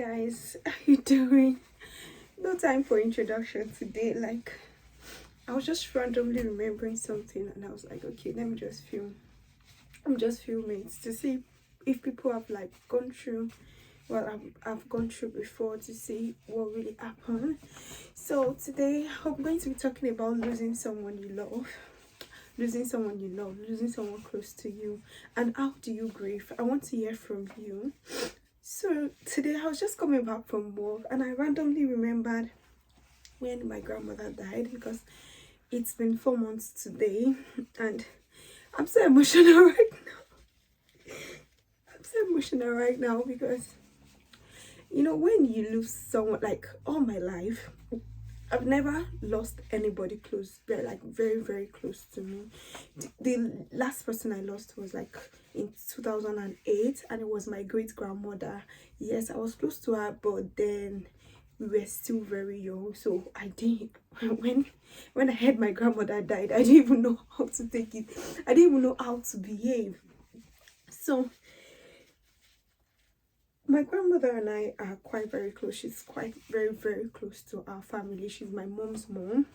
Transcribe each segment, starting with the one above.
guys, how you doing? No time for introduction today. Like, I was just randomly remembering something and I was like, okay, let me just film. I'm just filming to see if people have like gone through what I've gone through before, to see what really happened. So today I'm going to be talking about losing someone you love, losing someone close to you, and how do you grieve. I want to hear from you. So today I was just coming back from work and I randomly remembered when my grandmother died, because it's been 4 months today and I'm so emotional right now. I'm so emotional right now because, you know, when you lose someone, like all my life, I've never lost anybody close, very, very close to me. The last person I lost was like in 2008, and it was my great grandmother. Yes, I was close to her, but then we were still very young. So I didn't, when I heard my grandmother died, I didn't even know how to take it. I didn't even know how to behave. So my grandmother and I are quite very close. She's quite very, very close to our family. She's my mom's mom.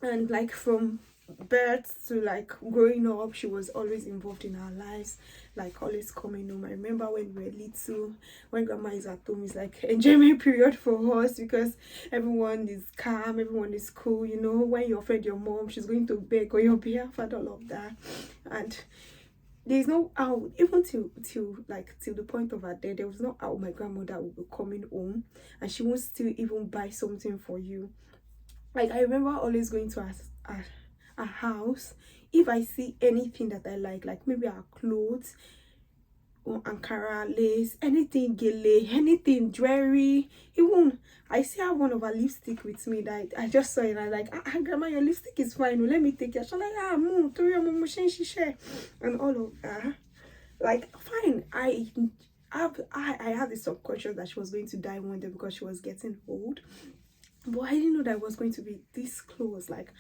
And like from birth to like growing up, she was always involved in our lives, like always coming home. I remember when we were little, when grandma is at home, it's like enjoyment period for us because everyone is calm, everyone is cool. You know, when you offend your mom, she's going to beg on your behalf and all of that. And there's no how, even till the point of her death, there was no how my grandmother would be coming home and she won't still even buy something for you. Like, I remember always going to her house. If I see anything that I like maybe her clothes or Ankara lace, anything gele, anything jewelry, even I see her one of her lipstick with me that I just saw it and I like, grandma, your lipstick is fine, let me take it. She's like, mom, and all of that. Like, fine. I had this subconscious that she was going to die one day because she was getting old, but I didn't know that it was going to be this close. Like,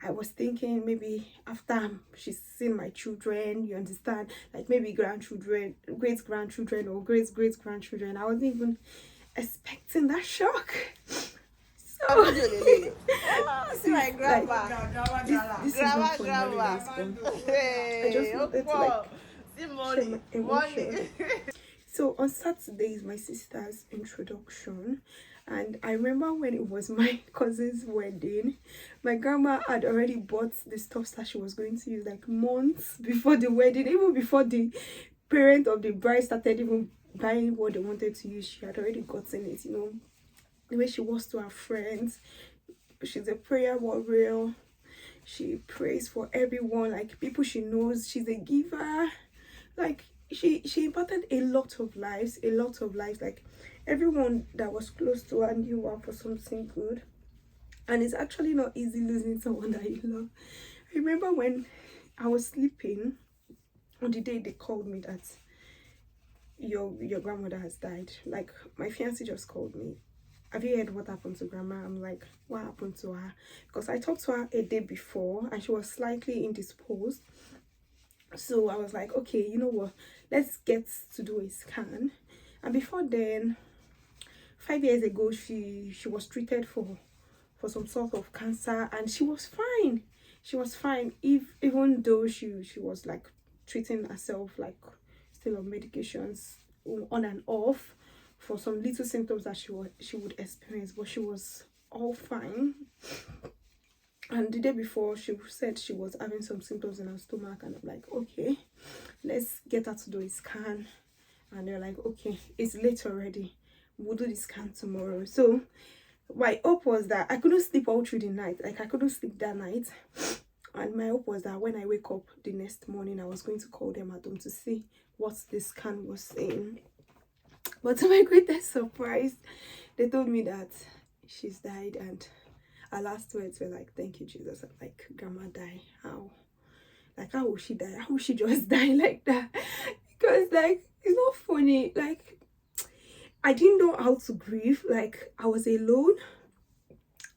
I was thinking maybe after she's seen my children, you understand, like maybe grandchildren, great grandchildren, or great grandchildren. I wasn't even expecting that shock. So this is like this is not for money. I just wanted to like share my emotions. So on Saturday is my sister's introduction, and I remember when it was my cousin's wedding, my grandma had already bought the stuff that she was going to use like months before the wedding, even before the parent of the bride started even buying what they wanted to use. She had already gotten it, you know, the way she was to her friends. She's a prayer warrior. She prays for everyone, like people she knows. She's a giver. Like, she impacted a lot of lives, like everyone that was close to her knew her for something good. And it's actually not easy losing someone that you love. I remember when I was sleeping on the day they called me that your grandmother has died. Like, my fiance just called me, have you heard what happened to grandma? I'm like, what happened to her? Because I talked to her a day before and she was slightly indisposed. So I was like, okay, you know what, let's get to do a scan. And before then, 5 years ago, she was treated for some sort of cancer and she was fine. Even though she was like treating herself, like still on medications on and off for some little symptoms that she would experience, but she was all fine. And the day before, she said she was having some symptoms in her stomach, and I'm like, okay, let's get her to do a scan. And they're like, okay, it's late already, we'll do the scan tomorrow. So my hope was that I couldn't sleep all through the night. Like, I couldn't sleep that night, and my hope was that when I wake up the next morning, I was going to call them at home to see what the scan was saying. But to my greatest surprise, they told me that she's died, and her last words were like, thank you, Jesus. I'm like, grandma died? How? Like, how will she die? How will she just die like that? Because, like, it's not funny. Like, I didn't know how to grieve. Like, I was alone.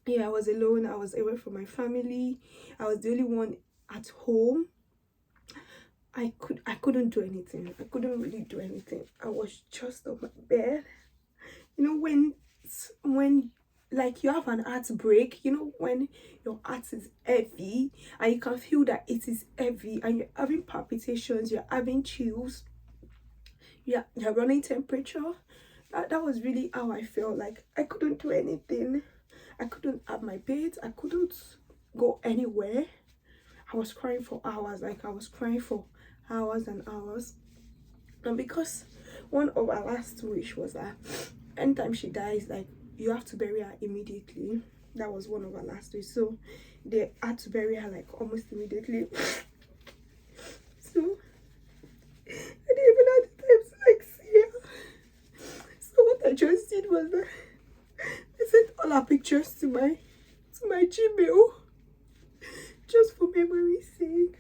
Yeah, I was alone. I was away from my family. I was the only one at home. I couldn't do anything. I couldn't really do anything. I was just on my bed, know, when like you have an heartbreak, you know, when your heart is heavy and you can feel that it is heavy and you're having palpitations, you're having chills, you're running temperature. That was really how I felt. Like I couldn't do anything. I couldn't have my bed. I couldn't go anywhere. I was crying for hours. Like I was crying for hours and hours. And because one of our last wish was that anytime she dies, like you have to bury her immediately. That was one of our last wishes. So they had to bury her like almost immediately. So I didn't even have the time to like see her. So what I just did was that I sent all her pictures to my Gmail just for memory's sake.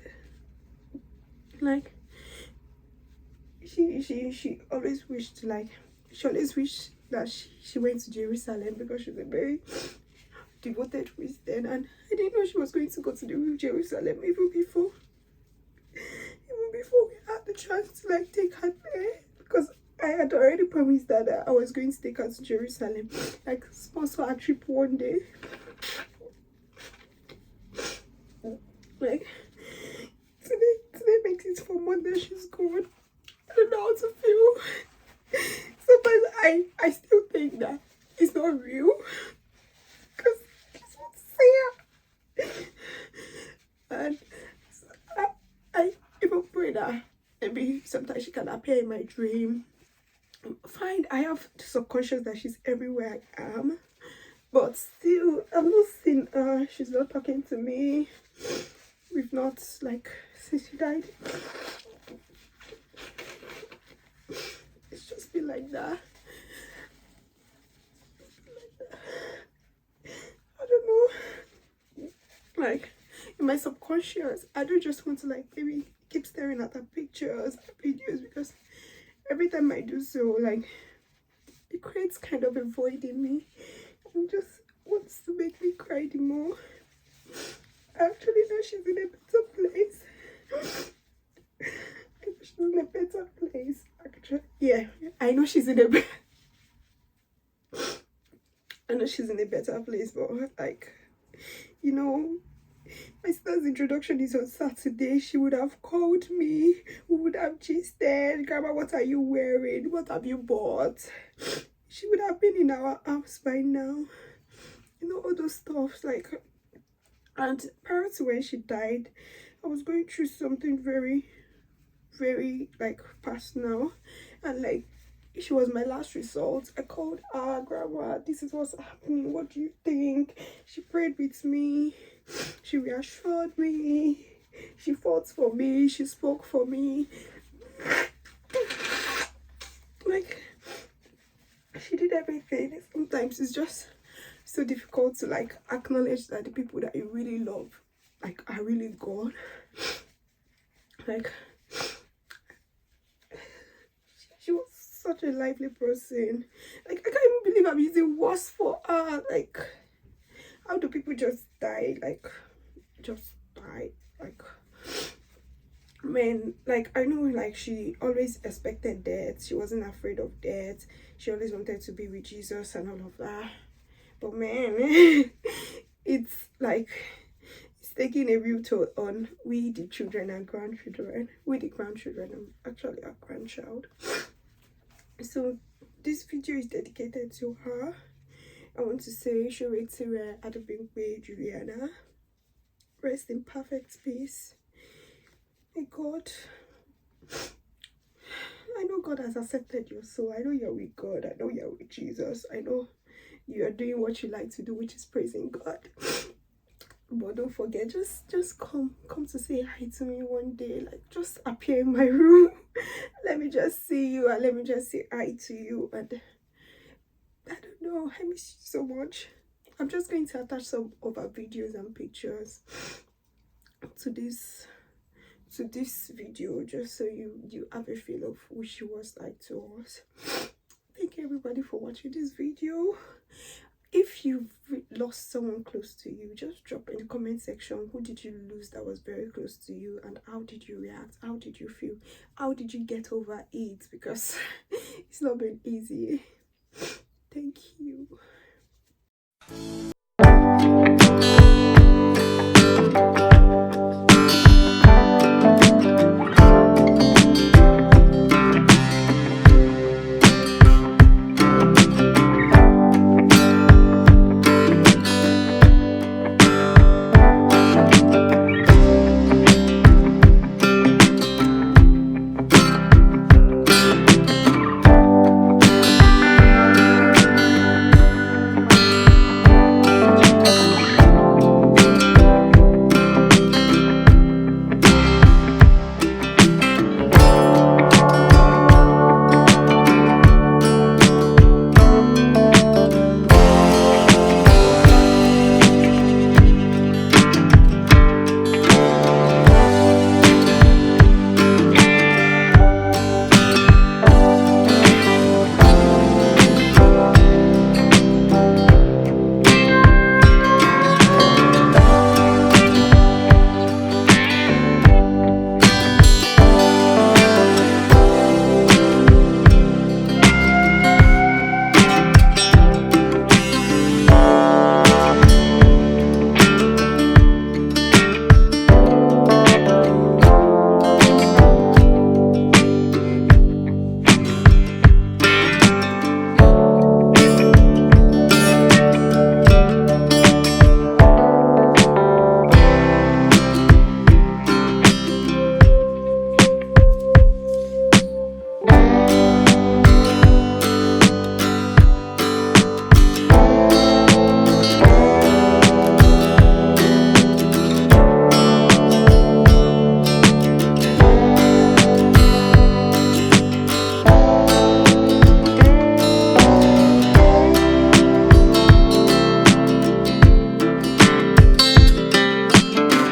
Like she always wished, like she always wished that she went to Jerusalem because she's a very devoted Christian, and I didn't know she was going to go to the Jerusalem even before we had the chance to like take her there, because I had already promised her that I was going to take her to Jerusalem, like sponsor a trip one day. Like today makes it 4 months that she's gone. I don't know how to feel. Sometimes I still think that it's not real, because it's not fair. And I even pray that maybe sometimes she can appear in my dream. Fine, I have the subconscious that she's everywhere I am, but still I'm not seeing her. She's not talking to me. We've not, like, since she died, it's just been like that. I don't know. Like, in my subconscious, I don't just want to, like, maybe keep staring at her pictures, her videos, because every time I do so, like, it creates kind of a void in me and just wants to make me cry the more. I actually know she's in a better place. I know she's in a better place. Actually, yeah, I know she's in a I know she's in a better place, but like, you know, my sister's introduction is on Saturday. She would have called me. We would have gisted. Grandma, what are you wearing? What have you bought? She would have been in our house by now. You know, all those stuff, like. And prior to when she died, I was going through something very, very like personal, and like she was my last resort. I called her, Grandma, this is what's happening, what do you think? She prayed with me, she reassured me, she fought for me, she spoke for me. Like, she did everything. Sometimes it's just so difficult to like acknowledge that the people that you really love like are really gone. Like, she was such a lively person. Like, I can't even believe I'm using words for her. Like, how do people just die? Like, just die? Like, man, like, I know, like, she always expected death. She wasn't afraid of death. She always wanted to be with Jesus and all of that. But man, it's like, it's taking a real toll on we, the children and grandchildren. We, the grandchildren, I'm actually a grandchild. So this video is dedicated to her. I want to say, Showunmi, Adekunle, Juliana, rest in perfect peace. May God, I know God has accepted your soul. I know you're with God. I know you're with Jesus. I know you are doing what you like to do, which is praising God. But don't forget, just come to say hi to me one day. Like, just appear in my room. Let me just see you and let me just say hi to you. And I don't know, I miss you so much. I'm just going to attach some of our videos and pictures to this video, just so you have a feel of who she was like to us. Thank you everybody for watching this video. If you've lost someone close to you, just drop in the comment section, who did you lose that was very close to you, and how did you react? How did you feel? How did you get over it? Because it's not been easy.